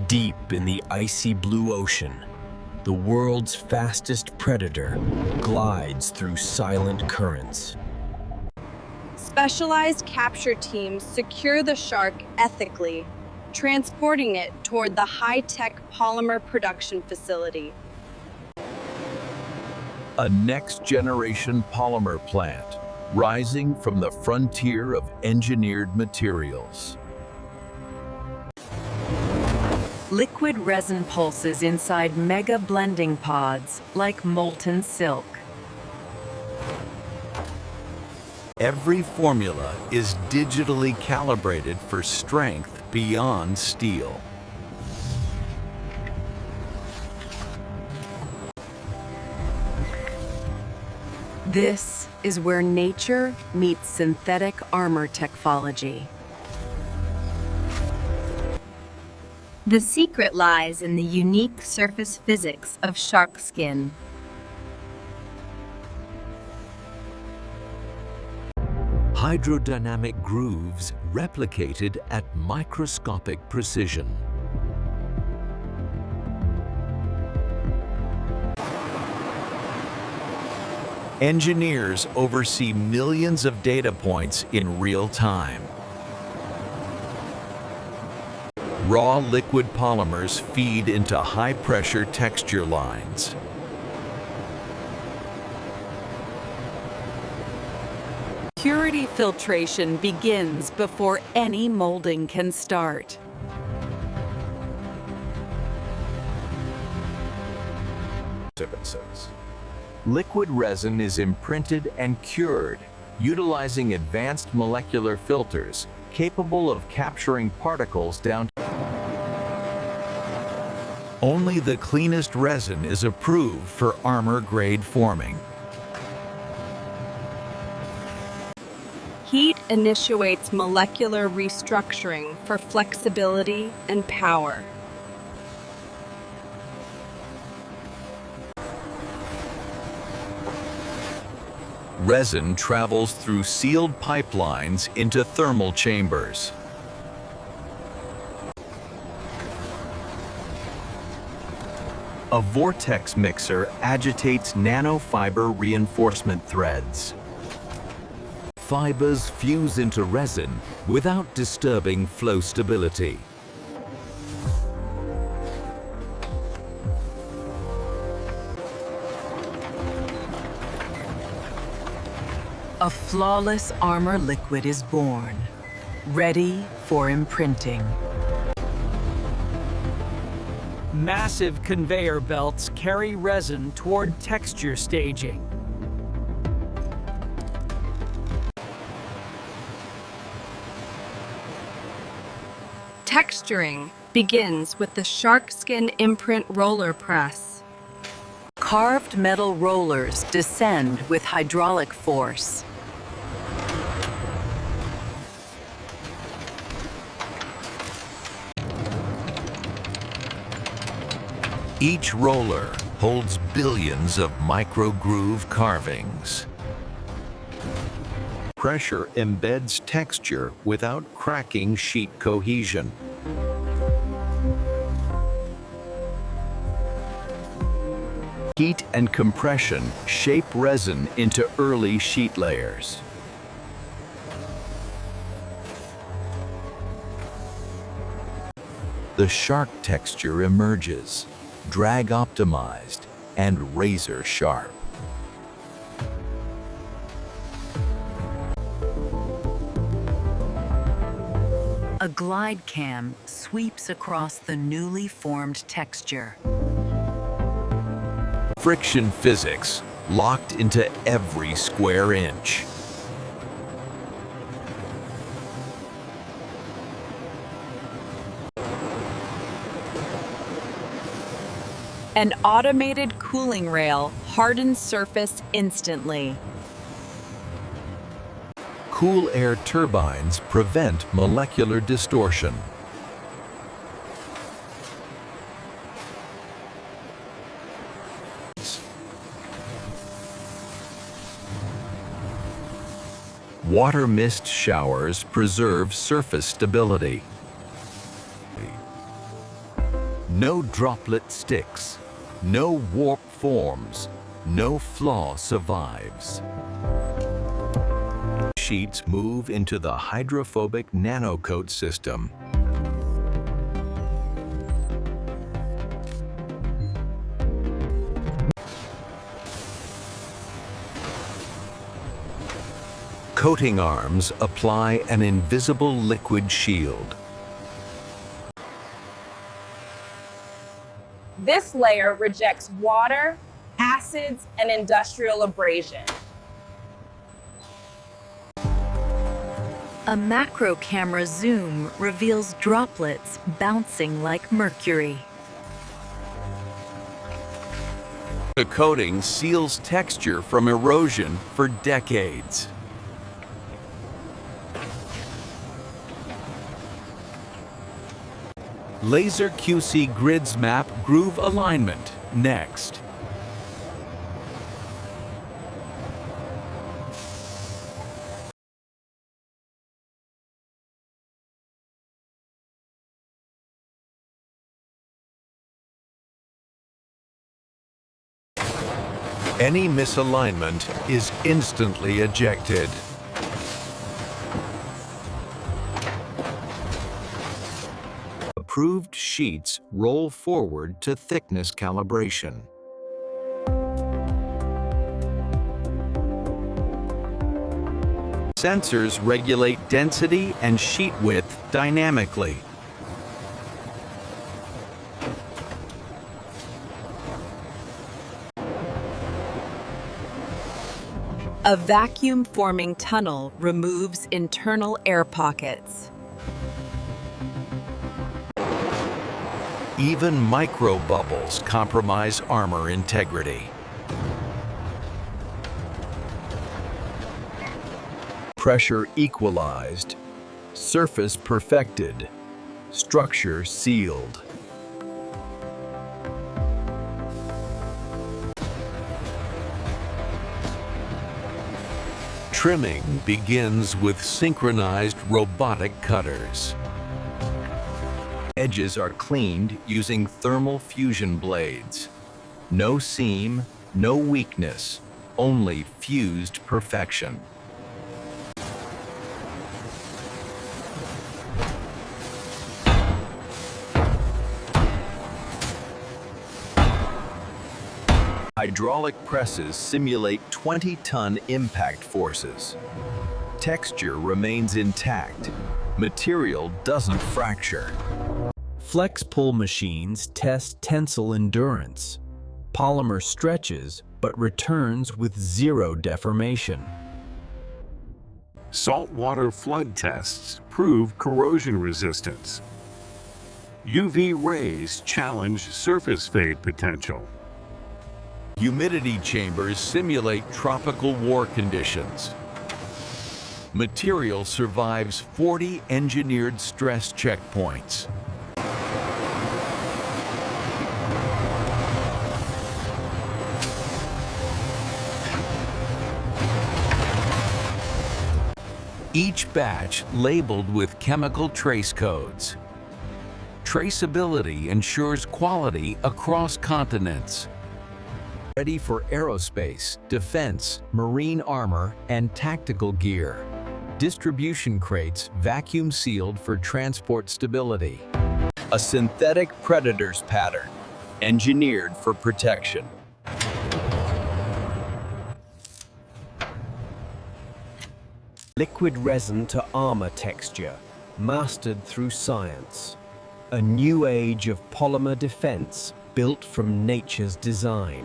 Deep in the icy blue ocean, the world's fastest predator glides through silent currents. Specialized capture teams secure the shark ethically, transporting it toward the high-tech polymer production facility. A next-generation polymer plant rising from the frontier of engineered materials. Liquid resin pulses inside mega blending pods like molten silk. Every formula is digitally calibrated for strength beyond steel. This is where nature meets synthetic armor technology. The secret lies in the unique surface physics of shark skin. Hydrodynamic grooves replicated at microscopic precision. Engineers oversee millions of data points in real time. Raw liquid polymers feed into high-pressure texture lines. Purity filtration begins before any molding can start. Liquid resin is imprinted and cured, utilizing advanced molecular filters capable of capturing particles down to. Only the cleanest resin is approved for armor-grade forming. Heat initiates molecular restructuring for flexibility and power. Resin travels through sealed pipelines into thermal chambers. A vortex mixer agitates nano-fiber reinforcement threads. Fibers fuse into resin without disturbing flow stability. A flawless armor liquid is born, ready for imprinting. Massive conveyor belts carry resin toward texture staging. Texturing begins with the shark skin imprint roller press. Carved metal rollers descend with hydraulic force. Each roller holds billions of micro-groove carvings. Pressure embeds texture without cracking sheet cohesion. Heat and compression shape resin into early sheet layers. The shark texture emerges, drag optimized and razor sharp. A glide cam sweeps across the newly formed texture. Friction physics locked into every square inch. An automated cooling rail hardens surface instantly. Cool air turbines prevent molecular distortion. Water mist showers preserve surface stability. No droplet sticks, no warp forms, no flaw survives. Sheets move into the hydrophobic nanocoat system. Coating arms apply an invisible liquid shield. This layer rejects water, acids, and industrial abrasion. A macro camera zoom reveals droplets bouncing like mercury. The coating seals texture from erosion for decades. Laser QC grids map groove alignment next. Any misalignment is instantly ejected. Approved sheets roll forward to thickness calibration. Sensors regulate density and sheet width dynamically. A vacuum-forming tunnel removes internal air pockets. Even micro bubbles compromise armor integrity. Pressure equalized, surface perfected, structure sealed. Trimming begins with synchronized robotic cutters. Edges are cleaned using thermal fusion blades. No seam, no weakness, only fused perfection. Hydraulic presses simulate 20-ton impact forces. Texture remains intact. Material doesn't fracture. Flex pull machines test tensile endurance. Polymer stretches but returns with zero deformation. Saltwater flood tests prove corrosion resistance. UV rays challenge surface fade potential. Humidity chambers simulate tropical war conditions. Material survives 40 engineered stress checkpoints. Each batch labeled with chemical trace codes. Traceability ensures quality across continents. Ready for aerospace, defense, marine armor, and tactical gear. Distribution crates vacuum sealed for transport stability. A synthetic predator's pattern, engineered for protection. Liquid resin to armor texture, mastered through science. A new age of polymer defense built from nature's design.